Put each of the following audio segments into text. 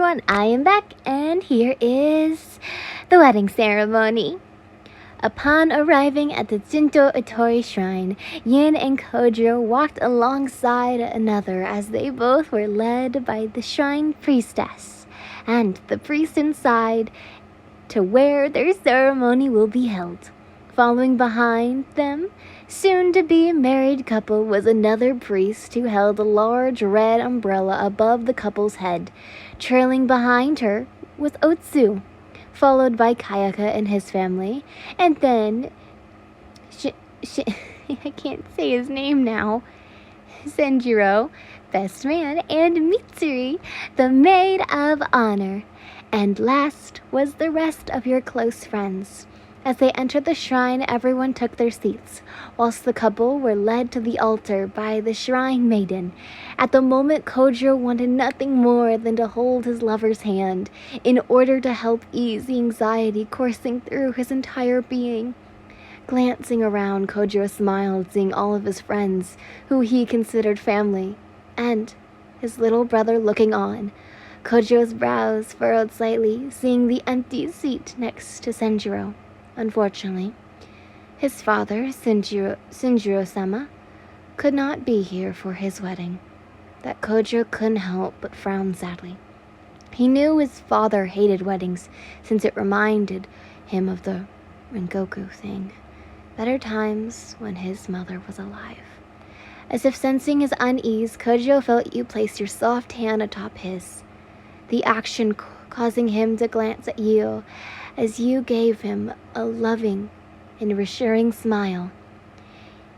everyone, I am back, and here is the wedding ceremony. Upon arriving at the Jinto Itori shrine, Yin and Kojo walked alongside another as they both were led by the shrine priestess and the priest inside to where their ceremony will be held. Following behind them, soon-to-be married couple was another priest who held a large red umbrella above the couple's head. Trailing behind her was Otsu, followed by Kayaka and his family, and then I can't say his name now, Senjiro, best man, and Mitsuri, the maid of honor. And last was the rest of your close friends. As they entered the shrine, everyone took their seats, whilst the couple were led to the altar by the shrine maiden. At the moment, Kojo wanted nothing more than to hold his lover's hand, in order to help ease the anxiety coursing through his entire being. Glancing around, Kojo smiled, seeing all of his friends, who he considered family, and his little brother looking on. Kojo's brows furrowed slightly, seeing the empty seat next to Senjiro. Unfortunately, his father, Shinjiro-sama, could not be here for his wedding. That Kojo couldn't help but frown sadly. He knew his father hated weddings, since it reminded him of the Rengoku thing. Better times when his mother was alive. As if sensing his unease, Kojo felt you place your soft hand atop his, the action causing him to glance at you as you gave him a loving and reassuring smile.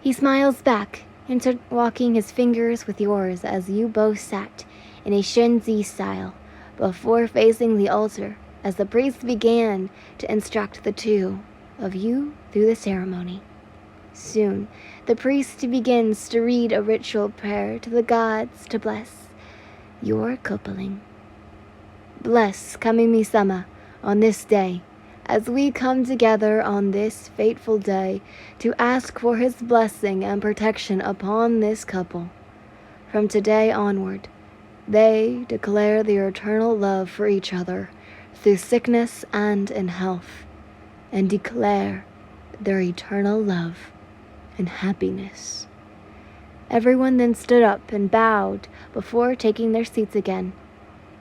He smiles back, interlocking his fingers with yours as you both sat in a shenzi style before facing the altar as the priest began to instruct the two of you through the ceremony. Soon, the priest begins to read a ritual prayer to the gods to bless your coupling. Bless Kamimi-sama on this day, as we come together on this fateful day to ask for his blessing and protection upon this couple. From today onward, they declare their eternal love for each other through sickness and in health, and declare their eternal love and happiness. Everyone then stood up and bowed before taking their seats again.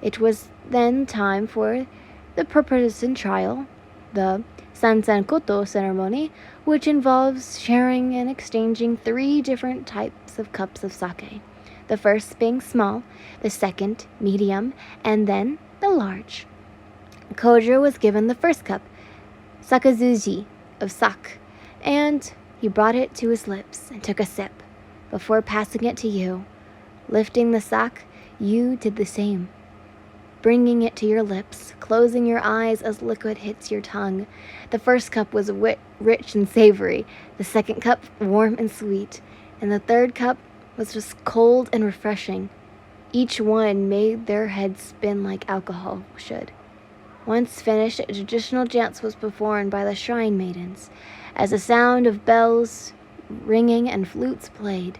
It was then time for the person trial, the Sansankoto ceremony, which involves sharing and exchanging 3 different types of cups of sake. The first being small, the second medium, and then the large. Kojo was given the first cup, sakazuji of sak, and he brought it to his lips and took a sip before passing it to you. Lifting the sak, you did the same, bringing it to your lips, closing your eyes as liquid hits your tongue. The first cup was rich and savory, the second cup warm and sweet, and the third cup was just cold and refreshing. Each one made their head spin like alcohol should. Once finished, a traditional dance was performed by the shrine maidens, as the sound of bells ringing and flutes played.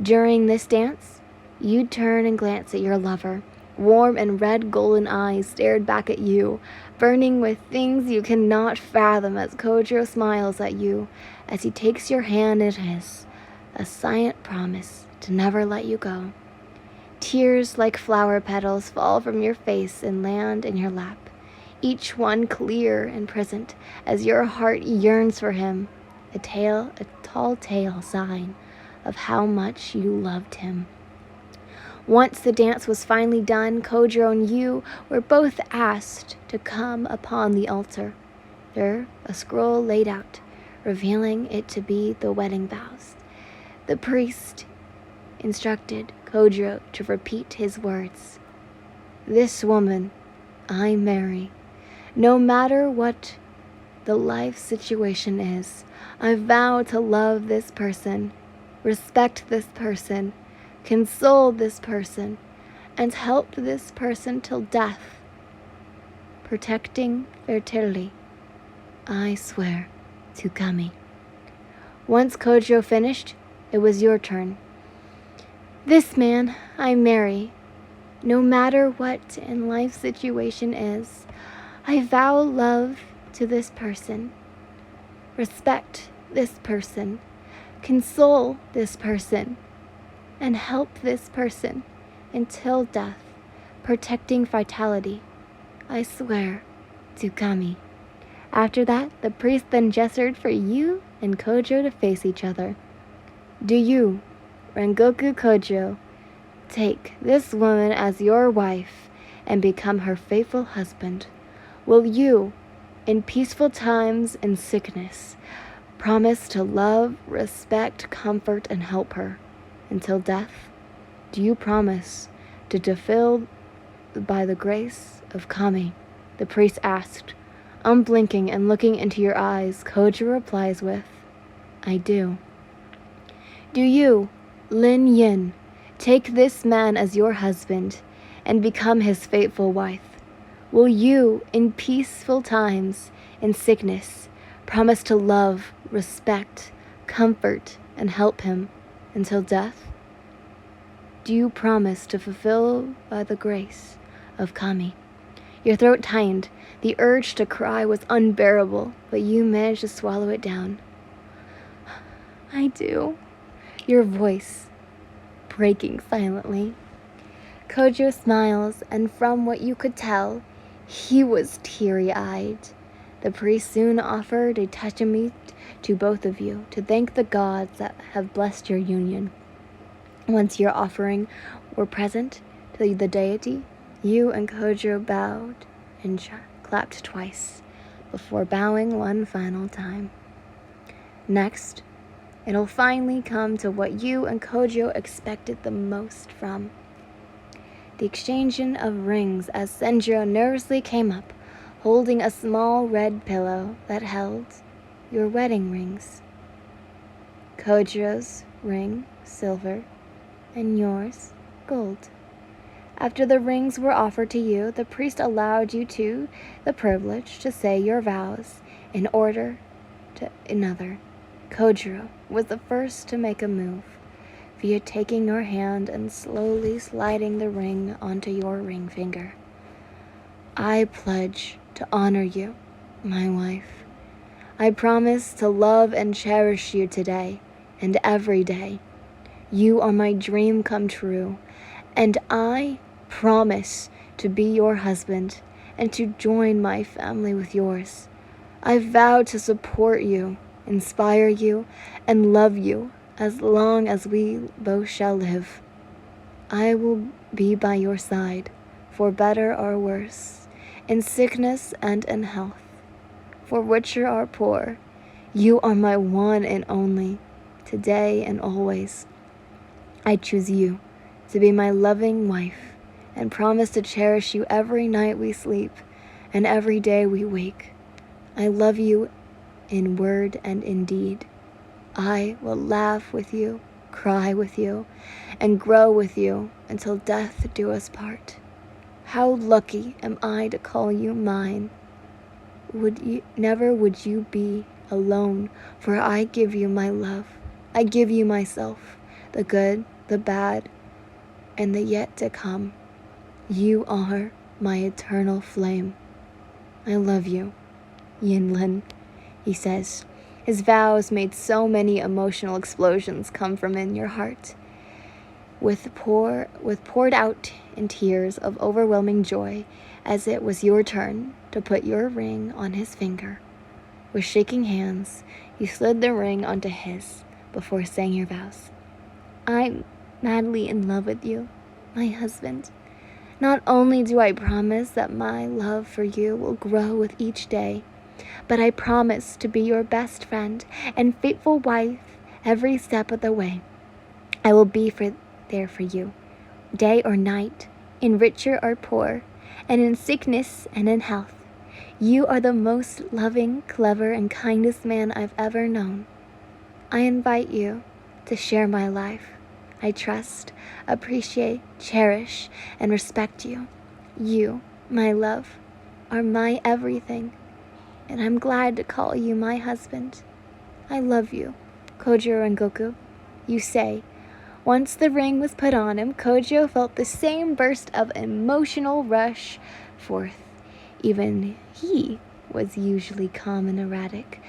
During this dance, you'd turn and glance at your lover. Warm and red golden eyes stared back at you, burning with things you cannot fathom as Kojo smiles at you as he takes your hand in his, a silent promise to never let you go. Tears like flower petals fall from your face and land in your lap, each one clear and present as your heart yearns for him, a tall tale sign of how much you loved him. Once the dance was finally done, Kojo and you were both asked to come upon the altar. There, a scroll laid out, revealing it to be the wedding vows. The priest instructed Kojo to repeat his words. This woman I marry. No matter what the life situation is, I vow to love this person, respect this person, console this person, and help this person till death. Protecting fertility, I swear to Kami. Once Kojo finished, it was your turn. This man I marry, No matter what in life situation is, I vow love to this person, respect this person, console this person, and help this person until death, protecting vitality. I swear to Kami. After that, the priest then gestured for you and Kojo to face each other. Do you, Rengoku Kojo, take this woman as your wife and become her faithful husband? Will you, in peaceful times and sickness, promise to love, respect, comfort, and help her until death? Do you promise to fulfill by the grace of Kami? The priest asked. Unblinking and looking into your eyes, Kojo replies with, I do. Do you, Lin Yin, take this man as your husband and become his faithful wife? Will you, in peaceful times and sickness, promise to love, respect, comfort, and help him until death? Do you promise to fulfill by the grace of Kami? Your throat tightened. The urge to cry was unbearable, but you managed to swallow it down. I do. Your voice breaking silently. Kojo smiles, and from what you could tell, he was teary-eyed. The priest soon offered a touch of meat to both of you to thank the gods that have blessed your union. Once your offering were present to the deity, you and Kojo bowed and clapped twice before bowing one final time. Next, it'll finally come to what you and Kojo expected the most from. The exchanging of rings as Senjiro nervously came up, holding a small red pillow that held your wedding rings. Kojo's ring, silver, and yours, gold. After the rings were offered to you, the priest allowed you the privilege to say your vows in order to another. Kojo was the first to make a move, via taking your hand and slowly sliding the ring onto your ring finger. I pledge to honor you, my wife. I promise to love and cherish you today and every day. You are my dream come true, and I promise to be your husband and to join my family with yours. I vow to support you, inspire you, and love you as long as we both shall live. I will be by your side, for better or worse, in sickness and in health, for richer or poor. You are my one and only, today and always. I choose you to be my loving wife and promise to cherish you every night we sleep and every day we wake. I love you in word and in deed. I will laugh with you, cry with you, and grow with you until death do us part. How lucky am I to call you mine. Never would you be alone, for I give you my love. I give you myself, the good, the bad, and the yet to come. You are my eternal flame. I love you, Yinlin, he says. His vows made so many emotional explosions come from in your heart. With poured out in tears of overwhelming joy, as it was your turn to put your ring on his finger. With shaking hands, you slid the ring onto his before saying your vows. I'm madly in love with you, my husband. Not only do I promise that my love for you will grow with each day, but I promise to be your best friend and faithful wife every step of the way. I will be there for you, day or night, in richer or poor, and in sickness and in health. You are the most loving, clever, and kindest man I've ever known. I invite you to share my life. I trust, appreciate, cherish, and respect you. You, my love, are my everything, and I'm glad to call you my husband. I love you, Kojo Rengoku. You say, Once the ring was put on him, Kojo felt the same burst of emotional rush forth. Even he was usually calm and erratic.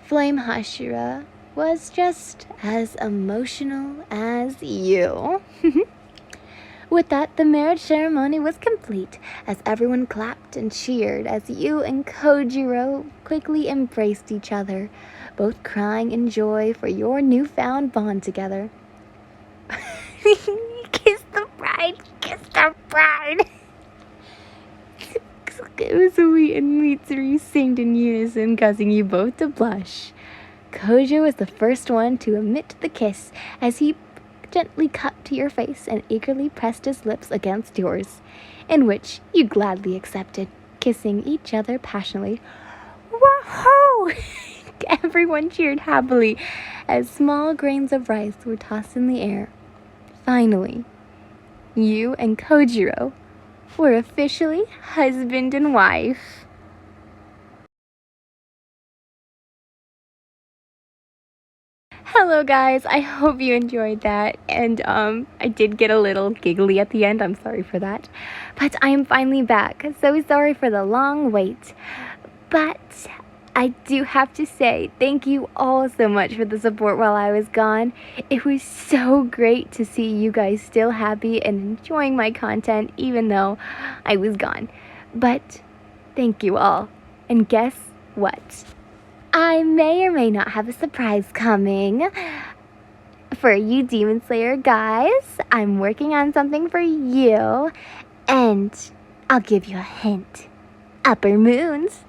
Flame Hashira was just as emotional as you. With that, the marriage ceremony was complete, as everyone clapped and cheered as you and Kojiro quickly embraced each other, both crying in joy for your newfound bond together. Kiss the bride, kiss the bride. Uzui and Mitsuri seemed in unison, causing you both to blush. Kojo was the first one to emit the kiss as he gently cupped your face and eagerly pressed his lips against yours, in which you gladly accepted, kissing each other passionately. Whoa! Everyone cheered happily as small grains of rice were tossed in the air. Finally, you and Kojiro were officially husband and wife. Hello guys, I hope you enjoyed that, and I did get a little giggly at the end, I'm sorry for that, but I am finally back, so sorry for the long wait, but I do have to say thank you all so much for the support while I was gone. It was so great to see you guys still happy and enjoying my content even though I was gone, but thank you all, and guess what? I may or may not have a surprise coming for you Demon Slayer guys. I'm working on something for you, and I'll give you a hint. Upper moons.